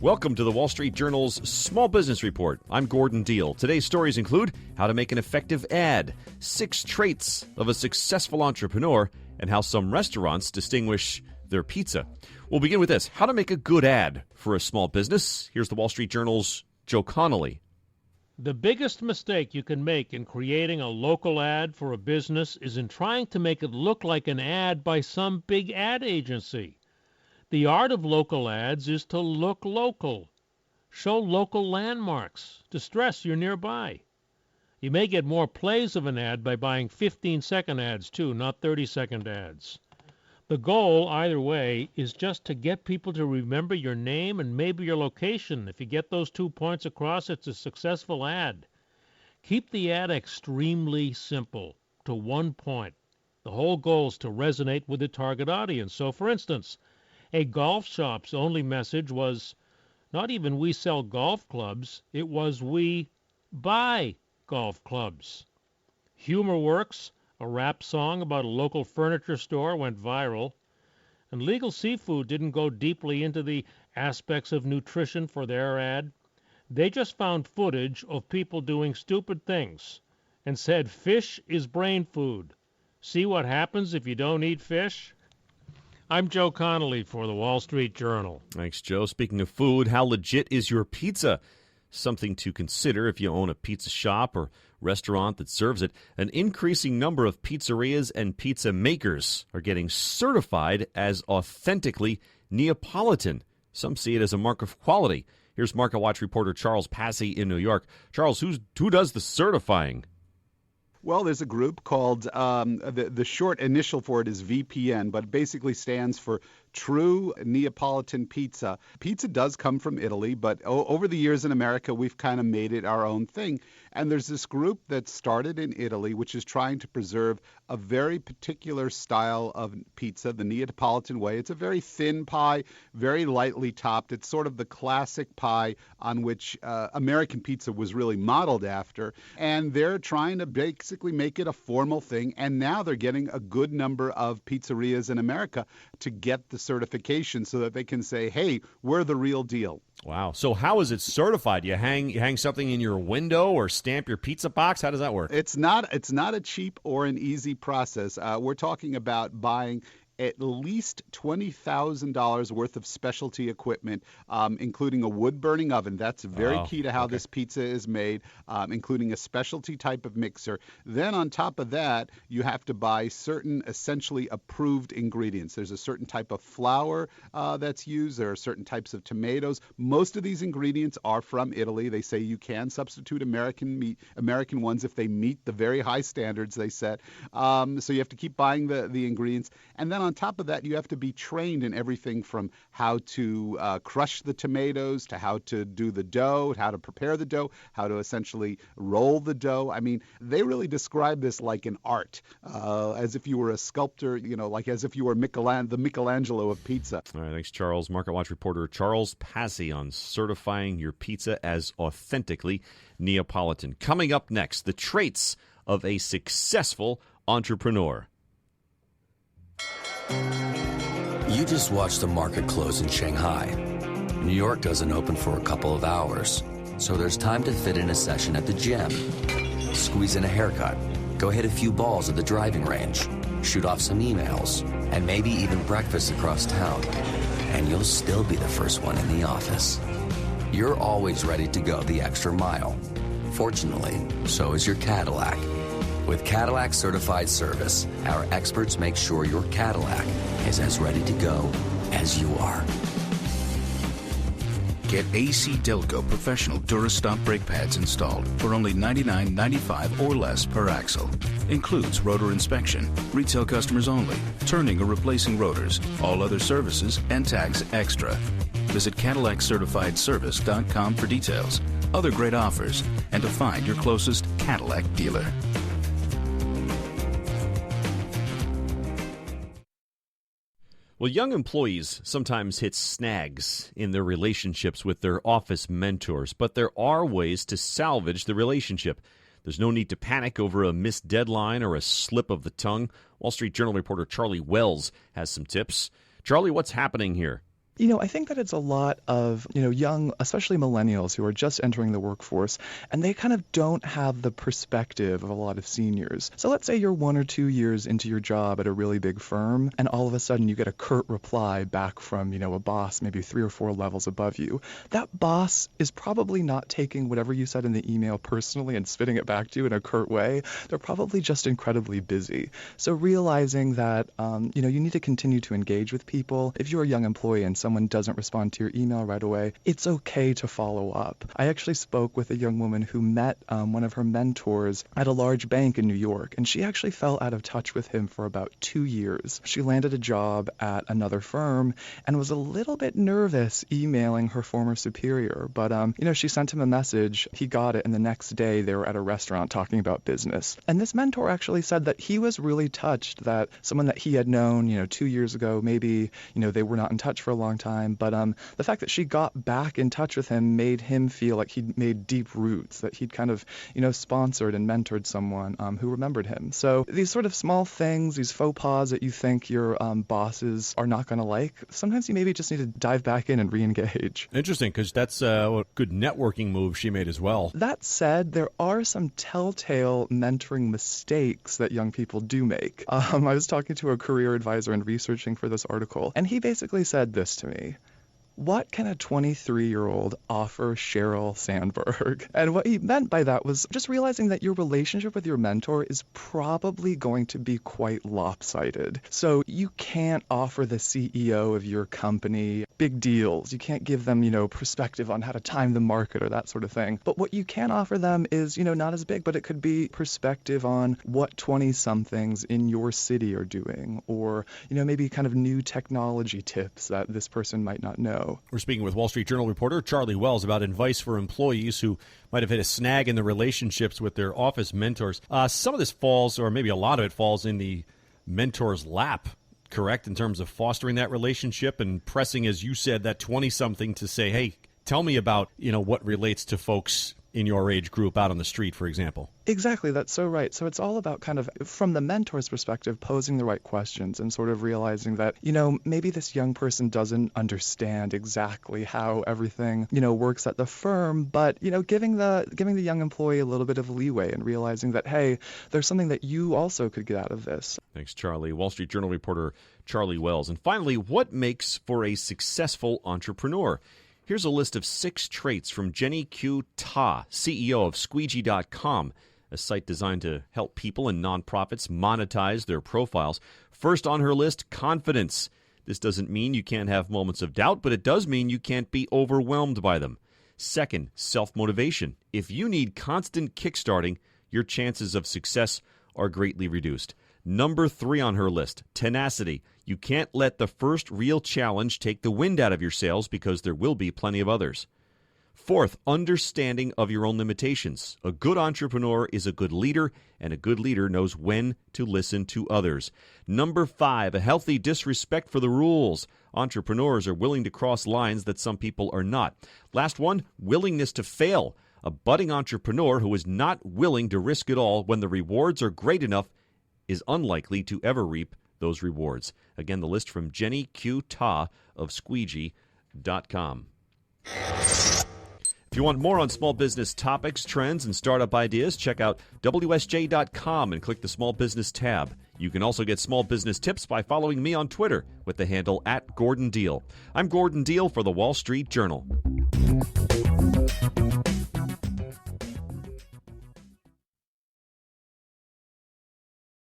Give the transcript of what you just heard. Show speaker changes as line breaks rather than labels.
Welcome to the Wall Street Journal's Small Business Report. I'm Gordon Deal. Today's stories include how to make an effective ad, 6 traits of a successful entrepreneur, and how some restaurants distinguish their pizza. We'll begin with this: how to make a good ad for a small business. Here's the Wall Street Journal's Joe Connolly.
The biggest mistake you can make in creating a local ad for a business is in trying to make it look like an ad by some big ad agency. The art of local ads is to look local. Show local landmarks to stress you're nearby. You may get more plays of an ad by buying 15-second ads too, not 30-second ads. The goal, either way, is just to get people to remember your name and maybe your location. If you get those 2 points across, it's a successful ad. Keep the ad extremely simple, to 1 point. The whole goal is to resonate with the target audience. So, for instance, a golf shop's only message was not even "we sell golf clubs," it was "we buy golf clubs." Humor Works, a rap song about a local furniture store, went viral. And Legal Seafood didn't go deeply into the aspects of nutrition for their ad. They just found footage of people doing stupid things and said fish is brain food. See what happens if you don't eat fish? I'm Joe Connolly for the Wall Street Journal.
Thanks, Joe. Speaking of food, how legit is your pizza? Something to consider if you own a pizza shop or restaurant that serves it. An increasing number of pizzerias and pizza makers are getting certified as authentically Neapolitan. Some see it as a mark of quality. Here's Market Watch reporter Charles Passy in New York. Charles, who does the certifying?
Well, there's a group called, the short initial for it is VPN, but it basically stands for True Neapolitan Pizza. Pizza does come from Italy, but over the years in America, we've kind of made it our own thing. And there's this group that started in Italy, which is trying to preserve a very particular style of pizza, the Neapolitan way. It's a very thin pie, very lightly topped. It's sort of the classic pie on which American pizza was really modeled after. And they're trying to basically make it a formal thing. And now they're getting a good number of pizzerias in America to get the certification so that they can say, hey, we're the real deal.
Wow. So how is it certified? You hang something in your window or stamp your pizza box? How does that work?
It's not a cheap or an easy process. We're talking about buying at least $20,000 worth of specialty equipment, including a wood-burning oven. That's very key to how this pizza is made, including a specialty type of mixer. Then on top of that, you have to buy certain essentially approved ingredients. There's a certain type of flour that's used. There are certain types of tomatoes. Most of these ingredients are from Italy. They say you can substitute American ones if they meet the very high standards they set. So you have to keep buying the ingredients. And then on top of that, you have to be trained in everything from how to crush the tomatoes to how to do the dough, how to prepare the dough, how to essentially roll the dough. I mean, they really describe this like an art, as if you were a sculptor, like as if you were the Michelangelo of pizza.
All right, thanks, Charles. Market Watch reporter Charles Passy on certifying your pizza as authentically Neapolitan. Coming up next, the traits of a successful entrepreneur.
You just watched the market close in Shanghai. New York doesn't open for a couple of hours, so there's time to fit in a session at the gym, squeeze in a haircut, go hit a few balls at the driving range, shoot off some emails, and maybe even breakfast across town. And you'll still be the first one in the office. You're always ready to go the extra mile. Fortunately, so is your Cadillac. With Cadillac Certified Service, our experts make sure your Cadillac is as ready to go as you are.
Get AC Delco Professional Durastop brake pads installed for only $99.95 or less per axle. Includes rotor inspection, retail customers only, turning or replacing rotors, all other services, and tax extra. Visit CadillacCertifiedService.com for details, other great offers, and to find your closest Cadillac dealer.
Well, young employees sometimes hit snags in their relationships with their office mentors, but there are ways to salvage the relationship. There's no need to panic over a missed deadline or a slip of the tongue. Wall Street Journal reporter Charlie Wells has some tips. Charlie, what's happening here?
I think that it's a lot of, young, especially millennials who are just entering the workforce, and they kind of don't have the perspective of a lot of seniors. So let's say you're 1 or 2 years into your job at a really big firm, and all of a sudden you get a curt reply back from, a boss maybe 3 or 4 levels above you. That boss is probably not taking whatever you said in the email personally and spitting it back to you in a curt way. They're probably just incredibly busy. So realizing that, you need to continue to engage with people. If you're a young employee and someone doesn't respond to your email right away, it's okay to follow up. I actually spoke with a young woman who met one of her mentors at a large bank in New York, and she actually fell out of touch with him for about 2 years. She landed a job at another firm and was a little bit nervous emailing her former superior, but she sent him a message, he got it, and the next day they were at a restaurant talking about business. And this mentor actually said that he was really touched that someone that he had known, 2 years ago, maybe, they were not in touch for a long time, but the fact that she got back in touch with him made him feel like he'd made deep roots, that he'd kind of, sponsored and mentored someone who remembered him. So these sort of small things, these faux pas that you think your bosses are not going to like, sometimes you maybe just need to dive back in and re-engage.
Interesting, because that's a good networking move she made as well.
That said, there are some telltale mentoring mistakes that young people do make. I was talking to a career advisor and researching for this article, and he basically said this to me. What can a 23-year-old offer Sheryl Sandberg? And what he meant by that was just realizing that your relationship with your mentor is probably going to be quite lopsided. So you can't offer the CEO of your company big deals. You can't give them, perspective on how to time the market or that sort of thing. But what you can offer them is, not as big, but it could be perspective on what 20-somethings in your city are doing, or, maybe kind of new technology tips that this person might not know.
We're speaking with Wall Street Journal reporter Charlie Wells about advice for employees who might have hit a snag in the relationships with their office mentors. Some of this falls, or maybe a lot of it falls, in the mentor's lap, correct, in terms of fostering that relationship and pressing, as you said, that 20-something to say, hey, tell me about, what relates to folks in your age group out on the street, for example.
Exactly, that's so right. So it's all about kind of, from the mentor's perspective, posing the right questions and sort of realizing that, maybe this young person doesn't understand exactly how everything, works at the firm, but, giving the young employee a little bit of leeway and realizing that, hey, there's something that you also could get out of this.
Thanks, Charlie. Wall Street Journal reporter Charlie Wells. And finally, what makes for a successful entrepreneur? Here's a list of 6 traits from Jenny Q. Ta, CEO of Squeegee.com, a site designed to help people and nonprofits monetize their profiles. First on her list, confidence. This doesn't mean you can't have moments of doubt, but it does mean you can't be overwhelmed by them. Second, self-motivation. If you need constant kickstarting, your chances of success are greatly reduced. Number 3 on her list, tenacity. You can't let the first real challenge take the wind out of your sails because there will be plenty of others. Fourth, understanding of your own limitations. A good entrepreneur is a good leader, and a good leader knows when to listen to others. Number 5, a healthy disrespect for the rules. Entrepreneurs are willing to cross lines that some people are not. Last one, willingness to fail. A budding entrepreneur who is not willing to risk it all when the rewards are great enough is unlikely to ever reap those rewards. Again, the list from Jenny Q. Ta of Squeegee.com. If you want more on small business topics, trends, and startup ideas, check out WSJ.com and click the Small Business tab. You can also get small business tips by following me on Twitter with the handle @GordonDeal. I'm Gordon Deal for the Wall Street Journal.